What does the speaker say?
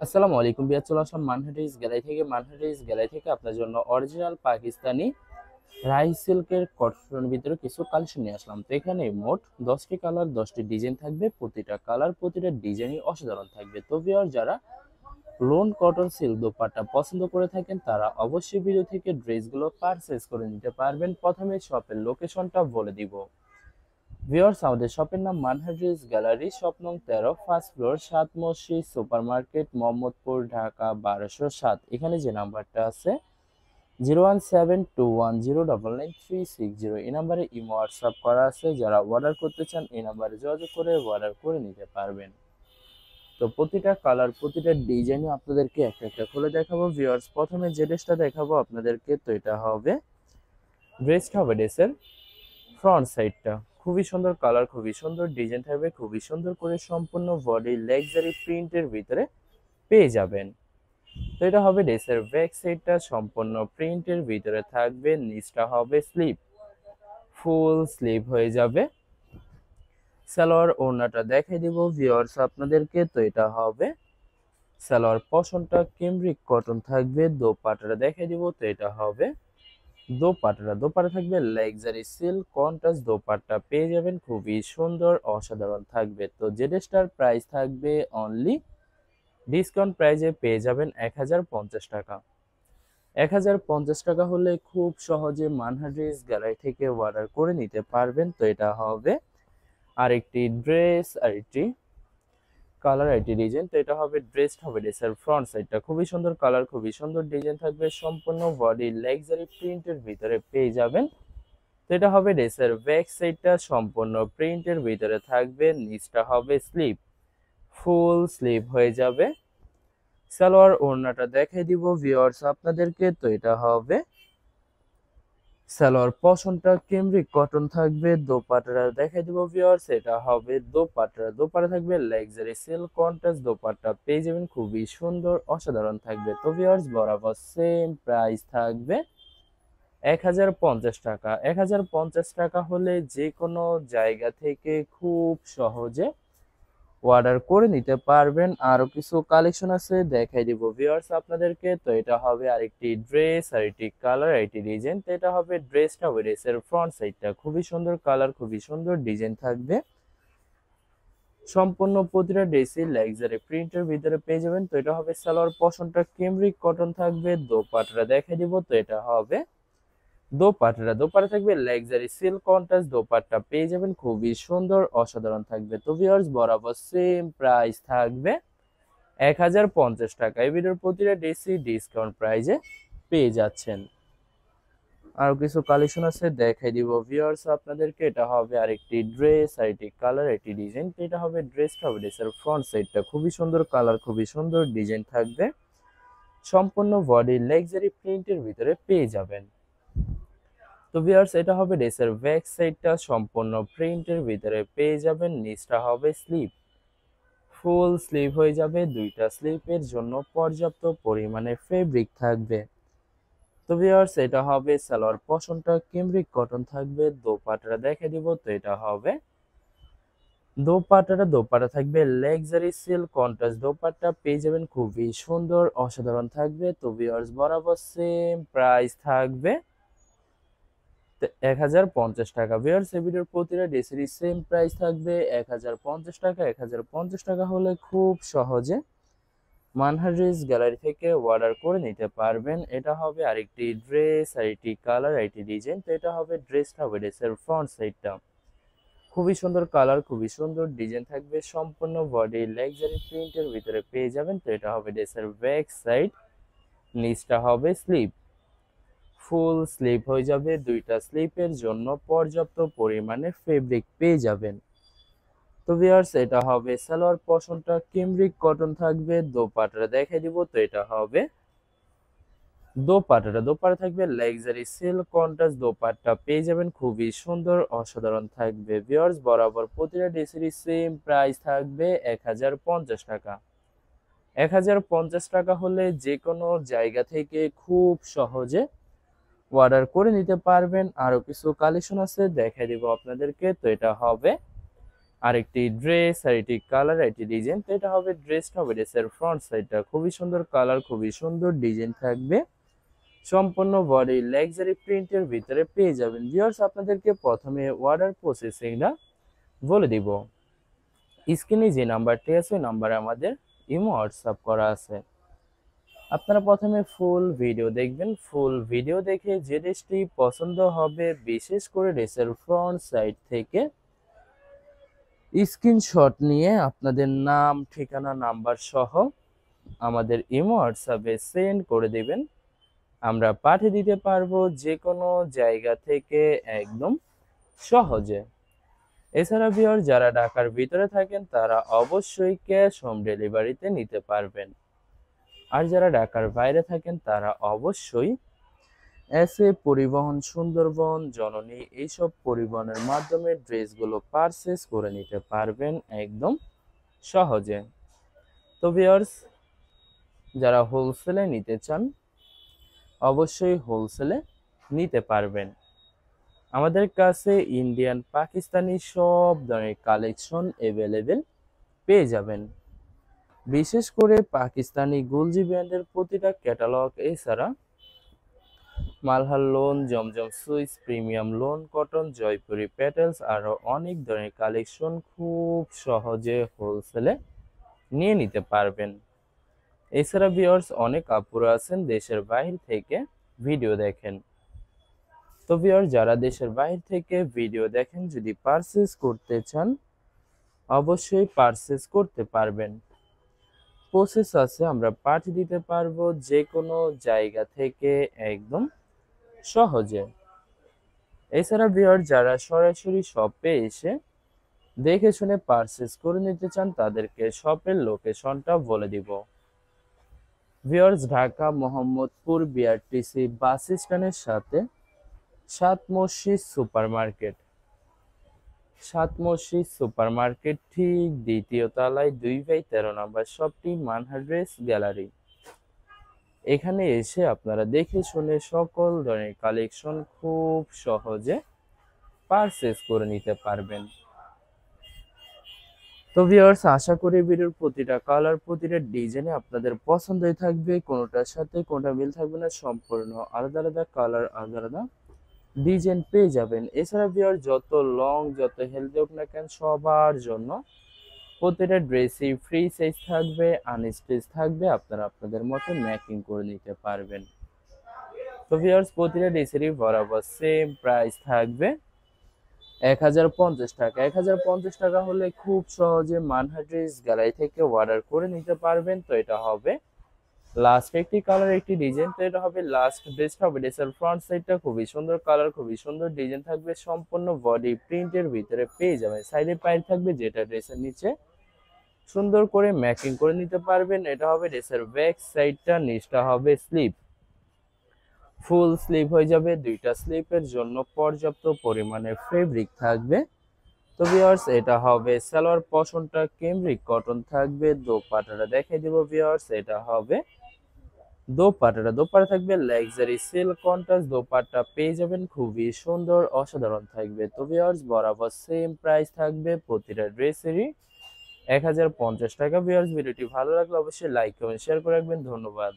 আসসালামু আলাইকুম বিয়ার, চলে আসলাম মানহাটিস গ্যালারি থেকে আপনার জন্য অরিজিনাল পাকিস্তানি রাইস সিল্কের কটনের ভিতরে কিছু কালেকশন নিয়ে আসলাম। তো এখানে মোট 10টি কালার 10টি ডিজাইন থাকবে। প্রতিটা কালার প্রতিটা ডিজাইনই অসাধারণ থাকবে। তো বিয়ার, যারা লোন কটন সিল্ক দোপাট্টা পছন্দ করে থাকেন তারা অবশ্যই ভিডিও থেকে ড্রেসগুলো পারচেজ করে নিতে পারবেন। প্রথমে শপের লোকেশনটা বলে দিব। ভিউয়ার্স, আমাদের শপের নাম মানহাটিস গ্যালারি, শপ নং 13, ফার্স্ট ফ্লোর, 7 মসজিদ সুপার মার্কেট, মোহাম্মদপুর, ঢাকা 1207। এখানে যে নাম্বারটা আছে 01721099360, এই নাম্বারে ইমো হোয়াটসঅ্যাপ করা আছে। যারা অর্ডার করতে চান এই নাম্বারে যোগাযোগ করে অর্ডার করে নিতে পারবেন। তো প্রতিটা কালার প্রতিটা ডিজাইনই আপনাদেরকে একটা একটা খুলে দেখাবো। ভিউয়ার্স, প্রথমে যে ড্রেসটা দেখাবো আপনাদেরকে, তো এটা হবে ড্রেসের ফ্রন্ট সাইডটা। খুবই সুন্দর কালার, খুবই সুন্দর ডিজাইন থাকবে, খুবই সুন্দর করে সম্পূর্ণ বডি লাক্সারি প্রিন্টের ভিতরে পেয়ে যাবেন। তো এটা হবে ড্রেসের ব্যাক সাইডটা, সম্পূর্ণ প্রিন্টের ভিতরে থাকবে। নিচটা হবে স্লিভ, ফুল স্লিভ হয়ে যাবে। সালোয়ার ওড়নাটা দেখাই দিব ভিউয়ার্স আপনাদেরকে। তো এটা হবে সালোয়ার পশনটা কেমব্রিক কটন থাকবে। দোপাট্টাটা দেখাই দিব। তো এটা হবে দোপাট্টা থাকবে লাক্সারি সিল্ক কন্ট্রাস্ট দোপাট্টা পেয়ে যাবেন, খুবই সুন্দর অসাধারণ থাকবে। তো যে ড্রেসটার প্রাইস থাকবে অনলি ডিসকাউন্ট প্রাইজে পেয়ে যাবেন 1050 টাকা। 1050 টাকা হলে খুব সহজে মানহাটিস গ্যালারি থেকে অর্ডার করে নিতে পারবেন। তো এটা হবে আরেকটি ড্রেস, আরেকটি কালার, আরেকটি ডিজাইন। তো এটা হবে ড্রেসের ফ্রন্ট সাইডটা। খুবই সুন্দর কালার, খুবই সুন্দর ডিজাইন থাকবে। সম্পূর্ণ বডি লাক্সারি প্রিন্টের ভিতরে পেয়ে যাবেন। তো এটা হবে ড্রেসের ব্যাক সাইডটা, সম্পূর্ণ প্রিন্টের ভিতরে থাকবে। নিচটা হবে স্লিভ, ফুল স্লিভ হয়ে যাবে। সালোয়ার ওড়নাটা দেখাই দিব ভিউয়ার্স আপনাদেরকে। তো এটা হবে সালোয়ার পশনটা কেমব্রিক কটন থাকবে। দোপাট্টাটা দেখাই দিব ভিউয়ার্স, এটা হবে দোপাট্টা থাকবে লাক্সারি সিল্ক কন্ট্রাস্ট দোপাট্টা পেয়ে যাবেন, খুবই সুন্দর অসাধারণ থাকবে। তো ভিউয়ার্স, বরাবর সেম প্রাইস থাকবে 1050 টাকা। 1050 টাকা হলে যে কোনো জায়গা থেকে খুব সহজে অর্ডার করে নিতে পারবেন। আরো কিছু কালেকশন আছে দেখাই দিব ভিউয়ার্স আপনাদেরকে। তো এটা হবে আরেকটি ড্রেস, আরেকটি কালার, আরেকটি ডিজাইন। তো এটা হবে ড্রেসের ফ্রন্ট সাইডটা। খুবই সুন্দর কালার, খুবই সুন্দর ডিজাইন থাকবে। সম্পূর্ণ প্রতিটা ড্রেসই লাক্সারি প্রিন্টের ভিতরে পেয়ে যাবেন। তো এটা হবে সালোয়ার পশনটা কেমব্রিক কটন থাকবে। দোপাট্টাটা দেখাই দিব। তো এটা হবে দোপাট্টা থাকবে লাক্সারি সিল্ক কন্ট্রাস্ট দোপাট্টা পেয়ে যাবেন, খুবই সুন্দর অসাধারণ থাকবে। তো ভিউয়ার্স, বরাবর সেম প্রাইস থাকবে 1050 টাকা। এই ভিডিওর প্রতিটা ড্রেসই ডিসকাউন্ট প্রাইজে পেয়ে যাচ্ছেন। আরো কিছু কালেকশন আছে দেখাই দিব ভিউয়ার্স আপনাদেরকে। এটা হবে আরেকটি ড্রেস, আরেকটি কালার, একটি ডিজাইন। তো এটা হবে ড্রেসের ফ্রন্ট সাইডটা। খুবই সুন্দর কালার, খুবই সুন্দর ডিজাইন থাকবে। সম্পূর্ণ বডি লাক্সারি প্রিন্টের ভিতরে পেয়ে যাবেন। তো ভিউয়ার্স, এটা হবে ড্রেসের ব্যাক সাইডটা, সম্পূর্ণ প্রিন্টের ভিতরে পেয়ে যাবেন। নিচটা হবে স্লিভ, ফুল স্লিভ হয়ে যাবে। দুইটা স্লিপের জন্য পর্যাপ্ত পরিমাণে ফেব্রিক থাকবে। তো ভিউয়ার্স, এটা হবে সালোয়ার পশনটা কেমব্রিক কটন থাকবে। দোপাট্টাটা দেখে দিব। তো এটা হবে দোপাট্টা থাকবে লাক্সারি সিল্ক কন্ট্রাস্ট দোপাট্টা পেয়ে যাবেন, খুবই সুন্দর অসাধারণ থাকবে। তো ভিউয়ার্স, বরাবর সেম প্রাইস থাকবে 1050 টাকা। ভিউয়ার্স, এই ভিডিওর প্রতিটা ড্রেসেরই সেম প্রাইস থাকবে 1050 টাকা। 1050 টাকা হলে খুব সহজে মানহারিস গ্যালারি থেকে অর্ডার করে নিতে পারবেন। এটা হবে আরেকটি ড্রেস, আরেকটি কালার, আরেকটি ডিজাইন। তো এটা হবে ড্রেসের ফ্রন্ট সাইডটা। খুবই সুন্দর কালার, খুবই সুন্দর ডিজাইন থাকবে। সম্পূর্ণ বডি লাক্সারি প্রিন্টের ভিতরে পেয়ে যাবেন। তো এটা হবে ড্রেসের ব্যাক সাইড। নিচটা হবে স্লিভ, ফুল স্লিভ হয়ে যাবে। দুইটা স্লিপের জন্য পর্যাপ্ত পরিমাণে ফেব্রিক পেয়ে যাবেন। তো ভিউয়ার্স, এটা হবে সালোয়ার পশনটা কেমব্রিক কটন থাকবে। দোপাট্টা দেখাই দিব। তো এটা হবে দোপাট্টা থাকবে লাক্সারি সিল্ক কন্ট্রাস্ট দোপাট্টা পেয়ে যাবেন, খুবই সুন্দর অসাধারণ থাকবে। ভিউয়ার্স, বরাবর প্রতিটা ড্রেসেরই সেম প্রাইস থাকবে 1050 টাকা। 1050 টাকা হলে যে কোনো জায়গা থেকে খুব সহজে অর্ডার করে নিতে পারবেন। আরো কিছু কালেকশন আছে দেখাই দিব আপনাদেরকে। তো এটা হবে আরেকটি ড্রেস, আর এটি কালার, এটি ডিজাইন। তো এটা হবে ড্রেসটা হবে ড্রেসের ফ্রন্ট সাইডটা খুবই সুন্দর কালার, খুবই সুন্দর ডিজাইন থাকবে। সম্পূর্ণ বডি লাক্সারি প্রিন্টের ভিতরে পেয়ে যাবেন। ভিউয়ার্স, আপনাদেরকে প্রথমে অর্ডার প্রসেসিংটা বলে দিব। স্ক্রিনে যে নাম্বারটি আছে ওই নাম্বারে আমাদের ইমো হোয়াটসঅ্যাপ করা আছে। আপনারা প্রথমে ফুল ভিডিও দেখবেন। ফুল ভিডিও দেখে যে ড্রেসটি পছন্দ হবে, বিশেষ করে ড্রেসের ফ্রন্ট সাইড থেকে স্ক্রিনশট নিয়ে আপনাদের নাম, ঠিকানা, নাম্বার সহ আমাদের ইমো হোয়াটসঅ্যাপে সেন্ড করে দিবেন। আমরা পাঠিয়ে দিতে পারবো যে কোনো জায়গা থেকে একদম সহজে। এছাড়া ভিউয়ার, যারা ঢাকার ভিতরে থাকেন তারা অবশ্যই ক্যাশ হোম ডেলিভারিতে নিতে পারবেন। আর যারা ঢাকার বাইরে থাকেন তারা অবশ্যই এসএ পরিবহন, সুন্দরবন, জননী এইসব পরিবহনের মাধ্যমে ড্রেসগুলো পারচেস করে নিতে পারবেন একদম সহজে। তো ভিউয়ার্স, যারা হোলসেলে নিতে চান অবশ্যই হোলসেলে নিতে পারবেন। আমাদের কাছে ইন্ডিয়ান, পাকিস্তানি সব ধরনের কালেকশন অ্যাভেলেবেল পেয়ে যাবেন। বিশেষ করে পাকিস্তানি গুলজি ব্র্যান্ডের প্রতিটা ক্যাটালগ, এছাড়া Malhar lawn, Zamzam Swiss, premium lawn, cotton, Jaipuri প্যাটেলস, আরও অনেক ধরনের কালেকশন খুব সহজে হোলসেলে নিয়ে নিতে পারবেন। এছাড়া ভিউয়ার্স, অনেক আপুরা আছেন দেশের বাইরে থেকে ভিডিও দেখেন। তো ভিউয়ার্স, যারা দেশের বাইরে থেকে ভিডিও দেখেন, যদি পারচেস করতে চান অবশ্যই পারচেস করতে পারবেন। প্রসেস আছে, আমরা পাঠিয়ে দিতে পারবো যে কোনো জায়গা থেকে একদম সহজে। এছাড়া ভিউয়ার্স, যারা সরাসরি শপে এসে দেখে শুনে পারচেস করে নিতে চান তাদেরকে শপের লোকেশনটা বলে দিব। ভিউয়ার্স, ঢাকা মোহাম্মদপুর বিআরটিসি বাস স্ট্যান্ডের সাথে সাত মসজিদ সুপার মার্কেট, সাত মসজিদ সুপার মার্কেট ঠিক দ্বিতীয় তলায় 2/13 নম্বর শপটি মানহার ড্রেস গ্যালারি। এখানে এসে আপনারা দেখে শুনে সকল ধরনের কালেকশন খুব সহজে পারচেস করে নিতে পারবেন। তো ভিউয়ার্স, আশা করি ভিডিওর প্রতিটা কালার, প্রতিটা ডিজাইনে আপনাদের পছন্দই থাকবে। কোনোটার সাথে কোনোটা মিল থাকবে না, সম্পূর্ণ আলাদা আলাদা কালার, আলাদা আলাদা ডিজাইন পেয়ে যাবেন। এছাড়া ভিউয়ার, যত লং যত হেলদি হোক না কেন, সবার জন্য প্রতিটা ড্রেসই ফ্রি সাইজ থাকবে, আনস্টিচ থাকবে, আপনারা আপনাদের মতো ম্যাকিং করে নিতে পারবেন। তো ভিউয়ার্স, প্রতিটা ড্রেসেরই বরাবর সেম প্রাইস থাকবে 1050 টাকা। 1050 টাকা হলে খুব সহজে মানহা ড্রেস গ্যালারি থেকে অর্ডার করে নিতে পারবেন। তো এটা হবে লাস্ট একটি কালার, একটি ডিজাইন। তো এটা হবে লাস্ট ড্রেসটা হবে ড্রেসের ফ্রন্ট সাইডটা খুবই সুন্দর কালার, খুবই সুন্দর ডিজাইন থাকবে। সম্পূর্ণ বডি প্রিন্টের ভিতরে পেয়ে যাবেন। সাইডে পাইপ থাকবে যেটা ড্রেসের নিচে সুন্দর করে ম্যাকিং করে নিতে পারবেন। এটা হবে ড্রেসের ব্যাক সাইডটা, নিচটা হবে স্লিপ, ফুল স্লিপ হয়ে যাবে। দুইটা স্লিপের জন্য পর্যাপ্ত পরিমাণে ফেব্রিক থাকবে। তো ভিউয়ার্স, এটা হবে সালোয়ার পশনটা কেমব্রিক কটন থাকবে। দোপাট্টাটা দেখাই দিব ভিউয়ার্স, এটা হবে দোপাট্টা থাকবে লাক্সারি সিল্ক কন্ট্রাস্ট দোপাট্টা পেয়ে যাবেন, খুবই সুন্দর অসাধারণ থাকবে। তো ভিউয়ার্স, বরাবর সেম প্রাইস থাকবে প্রতিটা ড্রেসেরই 1050 টাকা। ভিউয়ার্স, ভিডিওটি ভালো লাগলে অবশ্যই লাইক কমেন্ট শেয়ার করে রাখবেন। ধন্যবাদ।